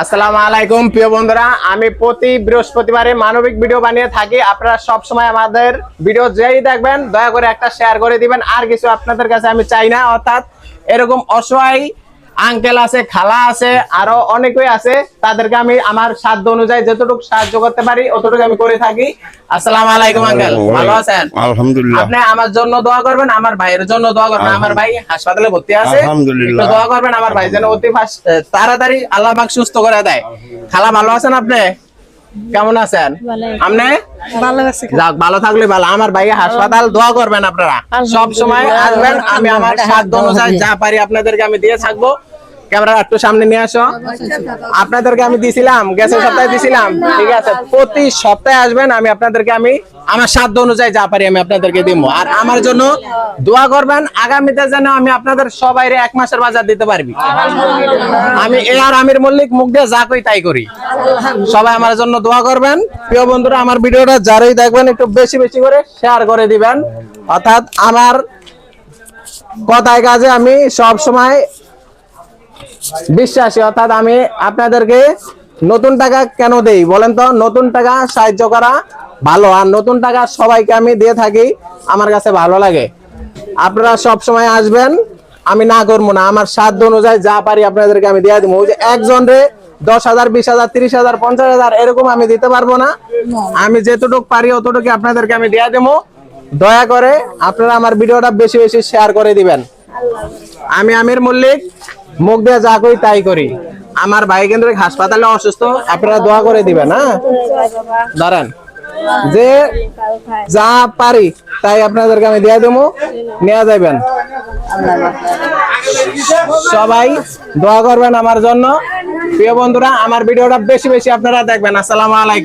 আসসালামু আলাইকুম প্রিয় বন্ধুরা, আমি প্রতি বৃহস্পতিবারে মানবিক ভিডিও বানিয়ে থাকি। আপনারা সব সময় আমাদের ভিডিও যেই দেখবেন দয়া করে একটা শেয়ার করে দিবেন। আর কিছু আপনাদের কাছে আমি চাই না। অর্থাৎ এরকম অসহায় আঙ্কেল আছে, খালা আছে, আরো অনেকেই আছে, তাদেরকে আমি আমার সাধ্য অনুযায়ী যতটুকু সাহায্য করতে পারি অতটুকু আমি করে থাকি। আসসালামু আলাইকুম আঙ্কেল, ভালো আছেন? আলহামদুলিল্লাহ। আপনি আমার জন্য দোয়া করবেন, আমার ভাইয়ের জন্য দোয়া করবেন। আমার ভাই হাসপাতালে ভর্তি আছে, আলহামদুলিল্লাহ। একটু দোয়া করবেন আমার ভাই যেন অতি তাড়াতাড়ি আল্লাহ পাক সুস্থ করে দেয়। খালা ভালো আছেন আপনি? কেমন আছেন আপনি? যাক, ভালো থাকলে ভালো। আমার ভাই হাসপাতাল, দোয়া করবেন আপনারা, সব সময় আসবেন। আমি আমার সাধ্য অনুযায়ী যা পারি আপনাদেরকে আমি দিয়ে থাকবো। ক্যামেরা একটু সামনে নিয়ে আসো। আপনাদেরকে আমি দিছিলাম, গেছের সপ্তাহে দিছিলাম, ঠিক আছে? প্রতি সপ্তাহে আসবেন, আমি আপনাদেরকে আমি আমার সাধ্য অনুযায়ী যা পারি আমি আপনাদেরকে দিব। আর আমার জন্য দোয়া করবেন, আগামীতে যেন আমি আপনাদের সবাইরে 1 মাসের বাজার দিতে পারবি। আমি আর আমির মল্লিক মুখ দিয়ে যা কই তাই করি। সবাই আমার জন্য দোয়া করবেন। প্রিয় বন্ধুরা, আমার ভিডিওটা যারাই দেখবেন একটু বেশি বেশি করে শেয়ার করে দিবেন। অর্থাৎ আমার কথায় কাজে আমি সব সময় বিশ্বাসী। অর্থাৎ আমি আপনাদেরকে নতুন টাকা কেন দেই বলেন তো? নতুন টাকা সাহায্য করা ভালো, আর নতুন টাকা সবাইকে আমি দিয়ে থাকি, আমার কাছে ভালো লাগে। আপনারা সব সময় আসবেন, আমি না করবো না। আমার সাধ্য অনুযায়ী যা পারি আপনাদেরকে আমি দিয়ে দিব। ওই যে একজন রে 10,000, 20,000, 30,000, 50,000 এরকম আমি দিতে পারবো না। আমি যতটুকু পারি অতটুকু আপনাদেরকে আমি দিয়ে দেবো। দয়া করে আপনারা আমার ভিডিওটা বেশি বেশি শেয়ার করে দিবেন। আমি আমির মল্লিক মুখ দিয়ে যা করি তাই করি। আমার ভাই কিন্তু হাসপাতালে অসুস্থ, আপনারা দোয়া করে দিবেন। হ্যাঁ, দাঁড়ান, যে যা পারি তাই আপনাদেরকে আমি দিয়ে দেবো, নিয়ে যাবেন। সবাই দোয়া করবেন আমার জন্য। প্রিয় বন্ধুরা, আমার ভিডিওটা বেশি বেশি আপনারা দেখবেন। আসসালামু আলাইকুম।